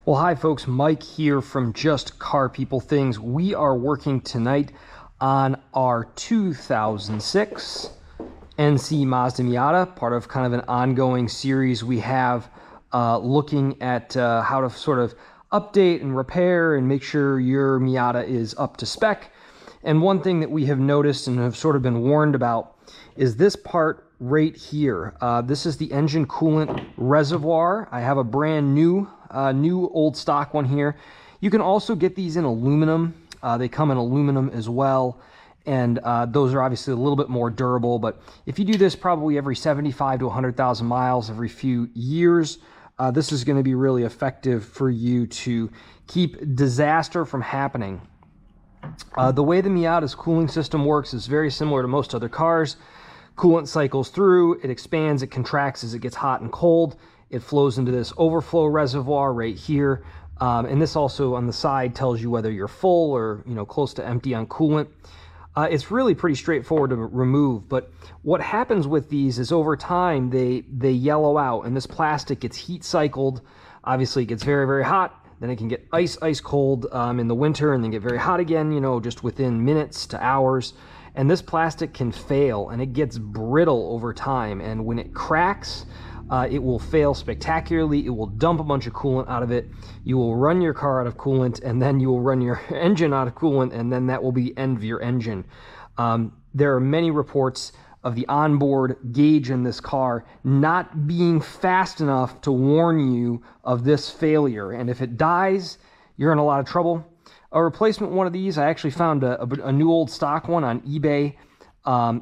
Well, hi folks, Mike here from Just Car People Things. We are working tonight on our 2006 NC Mazda Miata, part of kind of an ongoing series we have looking at how to sort of update and repair and make sure your Miata is up to spec. And one thing that we have noticed and have sort of been warned about is this part right here. This is the engine coolant reservoir. I have a brand new old stock one here. You can also get these in aluminum. They come in aluminum as well, and those are obviously a little bit more durable. But if you do this probably every 75 to 100,000 miles every few years, this is going to be really effective for you to keep disaster from happening. The way the Miata's cooling system works is very similar to most other cars. Coolant cycles through, it expands, it contracts as it gets hot and cold. It flows into this overflow reservoir right here. And this also on the side tells you whether you're full or close to empty on coolant. It's really pretty straightforward to remove, but what happens with these is over time they yellow out, and this plastic gets heat cycled. Obviously it gets very, very hot. Then it can get ice cold in the winter, and then get very hot again, just within minutes to hours. And this plastic can fail, and it gets brittle over time. And when it cracks, it will fail spectacularly. It will dump a bunch of coolant out of it. You will run your car out of coolant, and then you will run your engine out of coolant, and then that will be the end of your engine. There are many reports of the onboard gauge in this car not being fast enough to warn you of this failure. And if it dies, you're in a lot of trouble. A replacement one of these, I actually found a new old stock one on eBay.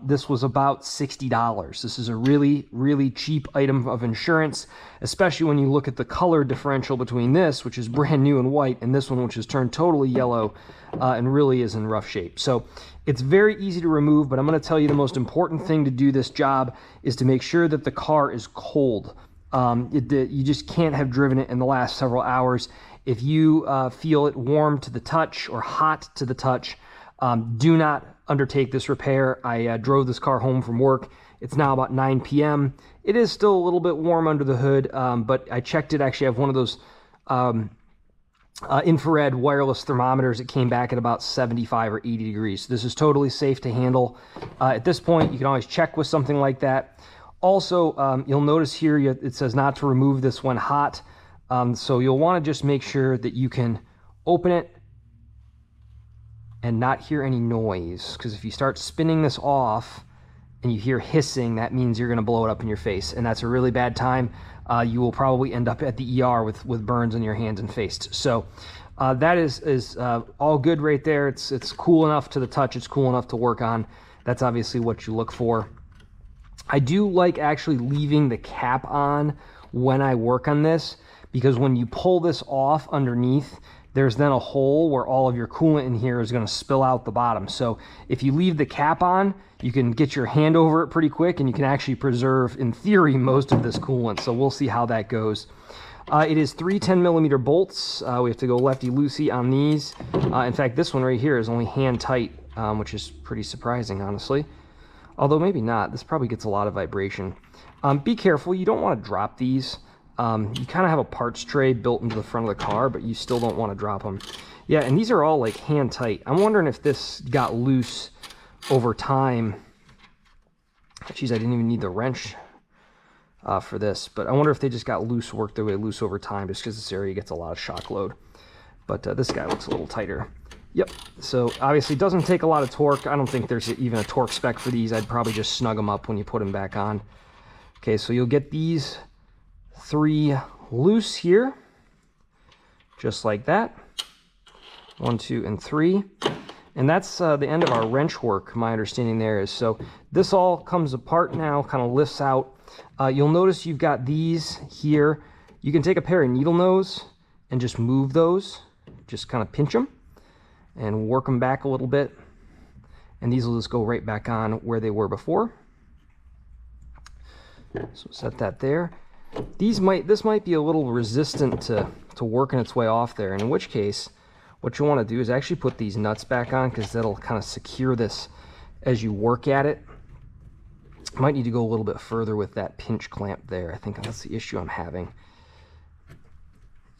This was about $60. This is a really, really cheap item of insurance, especially when you look at the color differential between this, which is brand new and white, and this one, which has turned totally yellow and really is in rough shape. So it's very easy to remove, but I'm going to tell you the most important thing to do this job is to make sure that the car is cold. You just can't have driven it in the last several hours. If you feel it warm to the touch or hot to the touch, do not undertake this repair. I drove this car home from work. It's now about 9 p.m. It is still a little bit warm under the hood, but I checked it. Actually, I have one of those infrared wireless thermometers. It came back at about 75 or 80 degrees. So this is totally safe to handle. At this point, you can always check with something like that. Also, you'll notice here it says not to remove this when hot. So you'll want to just make sure that you can open it and not hear any noise, because if you start spinning this off and you hear hissing, that means you're going to blow it up in your face, and that's a really bad time. You will probably end up at the ER with burns on your hands and face. So that is all good right there. It's cool enough to the touch. It's cool enough to work on. That's obviously what you look for. I do like actually leaving the cap on when I work on this, because when you pull this off underneath, there's then a hole where all of your coolant in here is going to spill out the bottom. So if you leave the cap on, you can get your hand over it pretty quick, and you can actually preserve, in theory, most of this coolant. So we'll see how that goes. It is 3 10mm bolts. We have to go lefty-loosey on these. In fact, this one right here is only hand tight, which is pretty surprising, honestly. Although maybe not. This probably gets a lot of vibration. Be careful. You don't want to drop these. You kind of have a parts tray built into the front of the car, but you still don't want to drop them. Yeah, and these are all like hand tight. I'm wondering if this got loose over time. Geez, I didn't even need the wrench for this, but I wonder if they just got loose, worked their way loose over time, just because this area gets a lot of shock load. But this guy looks a little tighter. Yep, so obviously it doesn't take a lot of torque. I don't think there's even a torque spec for these. I'd probably just snug them up when you put them back on. Okay, so you'll get these 3 loose here, just like that. 1, 2, and 3. And that's the end of our wrench work, my understanding there is. So this all comes apart now, kind of lifts out. You'll notice you've got these here. You can take a pair of needle nose and just move those. Just kind of pinch them and work them back a little bit. And these will just go right back on where they were before. So set that there. This might be a little resistant to working its way off there, and in which case what you want to do is actually put these nuts back on, because that'll kind of secure this as you work at it. Might need to go a little bit further with that pinch clamp there. I think that's the issue I'm having.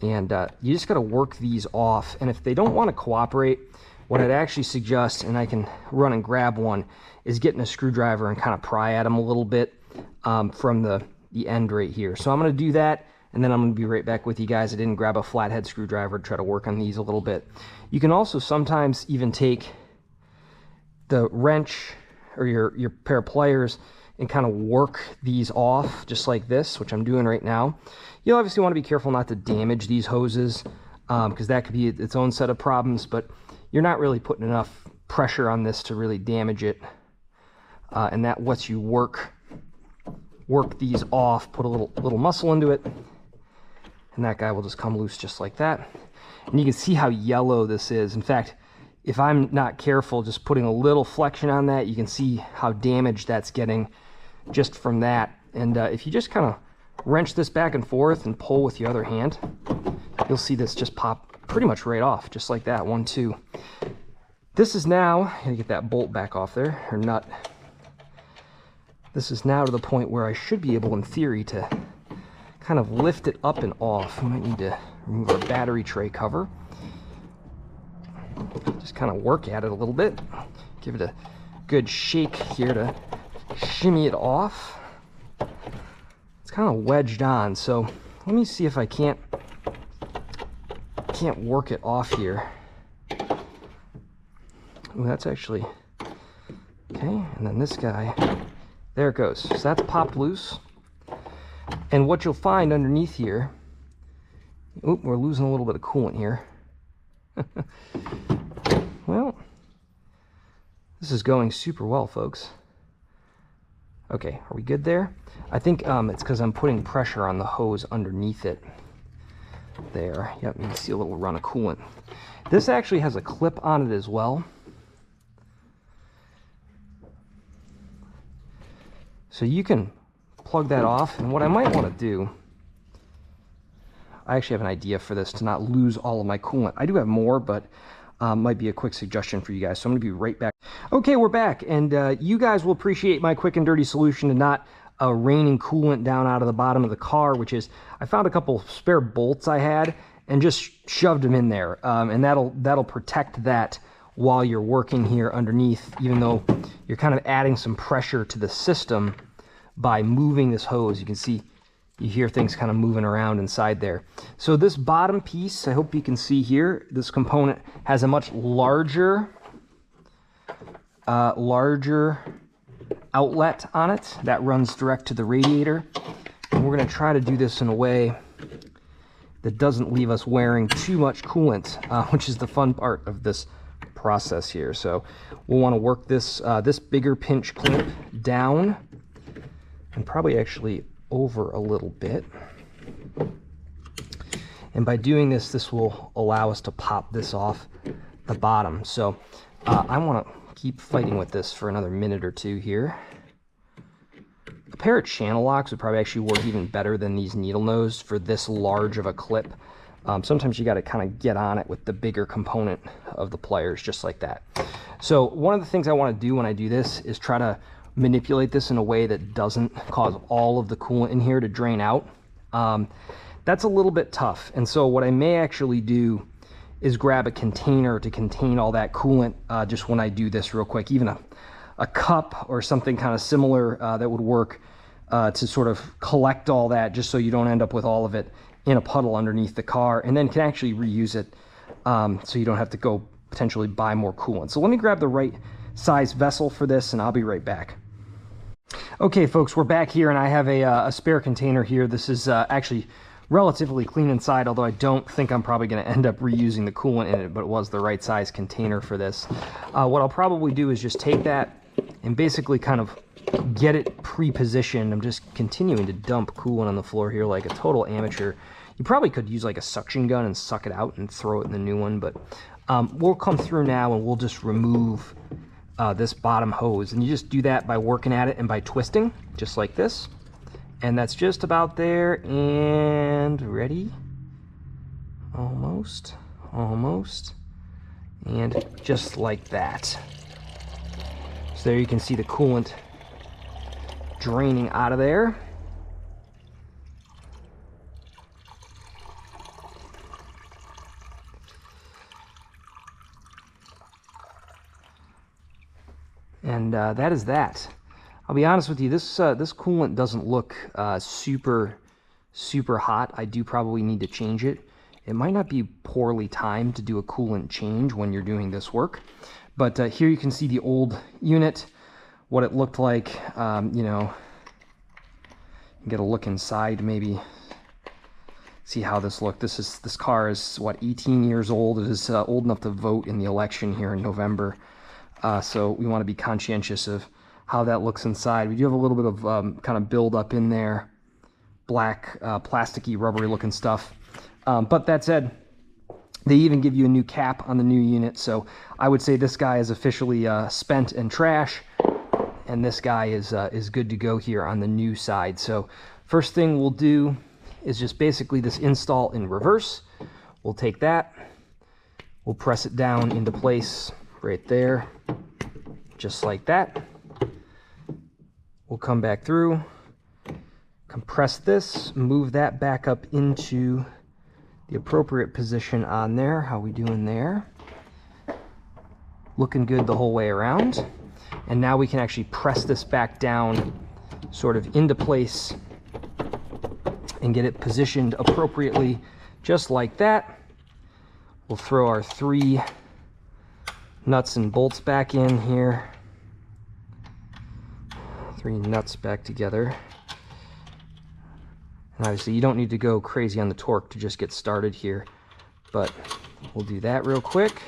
And you just got to work these off. And if they don't want to cooperate, what I'd actually suggest, and I can run and grab one, is getting a screwdriver and kind of pry at them a little bit from the end right here. So I'm going to do that, and then I'm going to be right back with you guys. I didn't grab a flathead screwdriver to try to work on these a little bit. You can also sometimes even take the wrench or your pair of pliers and kind of work these off just like this, which I'm doing right now. You'll obviously want to be careful not to damage these hoses because that could be its own set of problems, but you're not really putting enough pressure on this to really damage it. And that lets you work these off, put a little muscle into it, and that guy will just come loose just like that. And you can see how yellow this is. In fact, if I'm not careful, just putting a little flexion on that, you can see how damaged that's getting just from that. And if you just kind of wrench this back and forth and pull with your other hand, you'll see this just pop pretty much right off, just like that. 1, 2. This is now, I'm gonna get that bolt back off there, or nut. This is now to the point where I should be able, in theory, to kind of lift it up and off. We might need to remove our battery tray cover. Just kind of work at it a little bit. Give it a good shake here to shimmy it off. It's kind of wedged on, so let me see if I can't work it off here. Ooh, that's actually okay. And then this guy, there it goes. So that's popped loose. And what you'll find underneath here, oop, we're losing a little bit of coolant here. Well, this is going super well, folks. Okay, are we good there? I think it's because I'm putting pressure on the hose underneath it. There, yep, you can see a little run of coolant. This actually has a clip on it as well. So you can plug that off, and what I might want to do, I actually have an idea for this to not lose all of my coolant. I do have more, but might be a quick suggestion for you guys. So I'm going to be right back. Okay, we're back, and you guys will appreciate my quick and dirty solution to not raining coolant down out of the bottom of the car, which is I found a couple spare bolts I had and just shoved them in there, and that'll protect that while you're working here underneath, even though you're kind of adding some pressure to the system by moving this hose. You can see, you hear things kind of moving around inside there. So this bottom piece, I hope you can see here, this component has a much larger outlet on it that runs direct to the radiator. And we're going to try to do this in a way that doesn't leave us wearing too much coolant, which is the fun part of this process here. So we'll want to work this this bigger pinch clip down and probably actually over a little bit. And by doing this, this will allow us to pop this off the bottom. So I want to keep fighting with this for another minute or two here. A pair of channel locks would probably actually work even better than these needle nose for this large of a clip. Sometimes you got to kind of get on it with the bigger component of the pliers, just like that. So one of the things I want to do when I do this is try to manipulate this in a way that doesn't cause all of the coolant in here to drain out. That's a little bit tough. And so what I may actually do is grab a container to contain all that coolant just when I do this real quick. Even a cup or something kind of similar that would work to sort of collect all that, just so you don't end up with all of it in a puddle underneath the car, and then can actually reuse it so you don't have to go potentially buy more coolant. So let me grab the right size vessel for this, and I'll be right back. Okay, folks, we're back here, and I have a spare container here. This is actually relatively clean inside, although I don't think I'm probably going to end up reusing the coolant in it, but it was the right size container for this. What I'll probably do is just take that and basically kind of get it pre-positioned. I'm just continuing to dump coolant on the floor here like a total amateur. You probably could use like a suction gun and suck it out and throw it in the new one, but we'll come through now and we'll just remove this bottom hose. And you just do that by working at it and by twisting, just like this. And that's just about there, and ready. Almost, almost. And just like that. So there you can see the coolant draining out of there. And that is that. I'll be honest with you, this coolant doesn't look super hot. I do probably need to change it. It might not be poorly timed to do a coolant change when you're doing this work. But here you can see the old unit, what it looked like. You know, get a look inside, maybe see how this looked. This car is, what, 18 years old. It is old enough to vote in the election here in November. So we want to be conscientious of how that looks inside. We do have a little bit of kind of build up in there, black, plasticky, rubbery looking stuff. But that said, they even give you a new cap on the new unit. So I would say this guy is officially spent and trash, and this guy is good to go here on the new side. So first thing we'll do is just basically this install in reverse. We'll take that, we'll press it down into place right there, just like that. We'll come back through, compress this, move that back up into the appropriate position on there. How we doing there? Looking good the whole way around. And now we can actually press this back down sort of into place and get it positioned appropriately, just like that. We'll throw our 3 nuts and bolts back in here. 3 nuts back together. And obviously you don't need to go crazy on the torque to just get started here, but we'll do that real quick.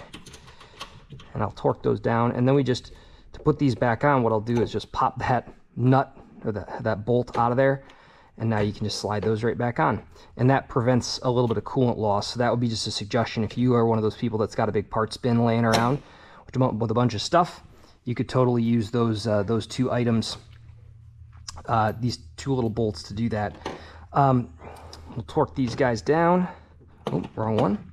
And I'll torque those down, and then we just, to put these back on, what I'll do is just pop that nut or that bolt out of there, and now you can just slide those right back on. And that prevents a little bit of coolant loss. So that would be just a suggestion. If you are one of those people that's got a big parts bin laying around with a bunch of stuff, you could totally use those 2 items, these 2 little bolts to do that. We'll torque these guys down. Oh, wrong one.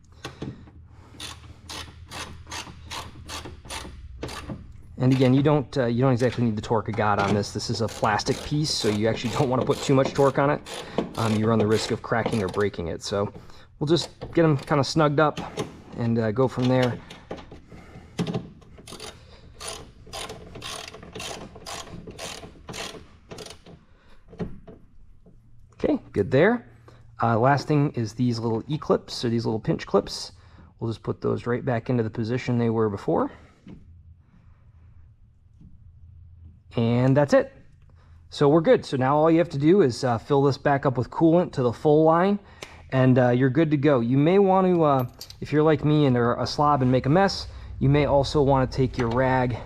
And again, you don't exactly need the torque of God on this. This is a plastic piece, so you actually don't want to put too much torque on it. You run the risk of cracking or breaking it. So we'll just get them kind of snugged up and go from there. Okay, good there. Last thing is these little E-clips, or these little pinch clips. We'll just put those right back into the position they were before. And that's it. So we're good. So now all you have to do is fill this back up with coolant to the full line, and you're good to go. You may want to, if you're like me and are a slob and make a mess, you may also want to take your rag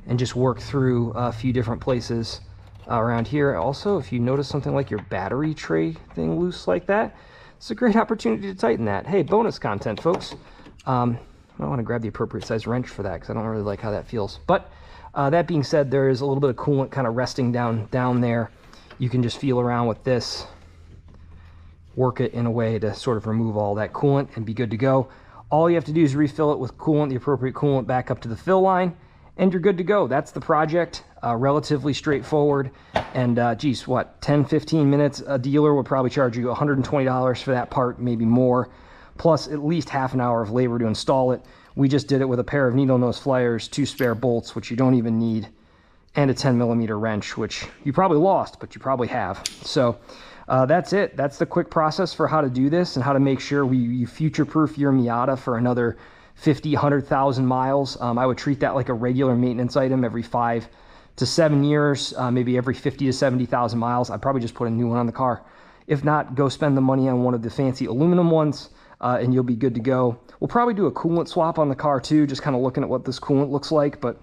and just work through a few different places around here. Also, if you notice something like your battery tray thing loose like that, it's a great opportunity to tighten that. Hey, bonus content, folks. I want to grab the appropriate size wrench for that because I don't really like how that feels. But that being said, there is a little bit of coolant kind of resting down there. You can just feel around with this, work it in a way to sort of remove all that coolant and be good to go. All you have to do is refill it with coolant, the appropriate coolant, back up to the fill line, and you're good to go. That's the project. Relatively straightforward. And geez, what, 10-15 minutes? A dealer would probably charge you $120 for that part, maybe more, plus at least half an hour of labor to install it. We just did it with a pair of needle nose pliers, 2 spare bolts, which you don't even need, and a 10mm wrench, which you probably lost, but you probably have. So that's it. That's the quick process for how to do this and how to make sure you future-proof your Miata for another 50, 100,000 miles. I would treat that like a regular maintenance item every 5 to 7 years, maybe every 50 to 70,000 miles. I'd probably just put a new one on the car. If not, go spend the money on one of the fancy aluminum ones, and you'll be good to go. We'll probably do a coolant swap on the car too, just kind of looking at what this coolant looks like, but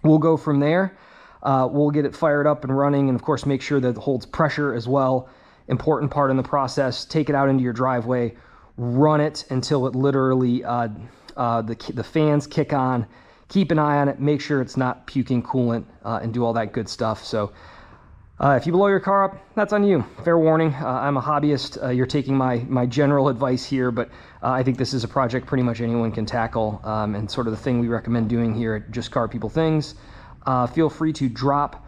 we'll go from there. We'll get it fired up and running, and of course make sure that it holds pressure as well. Important part in the process. Take it out into your driveway, run it until it literally the fans kick on. Keep an eye on it, make sure it's not puking coolant, and do all that good stuff. So if you blow your car up, that's on you. Fair warning, I'm a hobbyist. You're taking my general advice here, but I think this is a project pretty much anyone can tackle, and sort of the thing we recommend doing here at Just Car People Things. Feel free to drop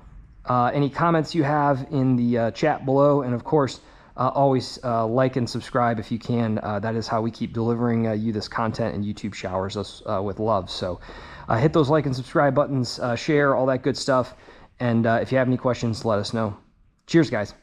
any comments you have in the chat below, and of course, always like and subscribe if you can. That is how we keep delivering you this content, and YouTube showers us with love. So hit those like and subscribe buttons, share, all that good stuff. And if you have any questions, let us know. Cheers, guys.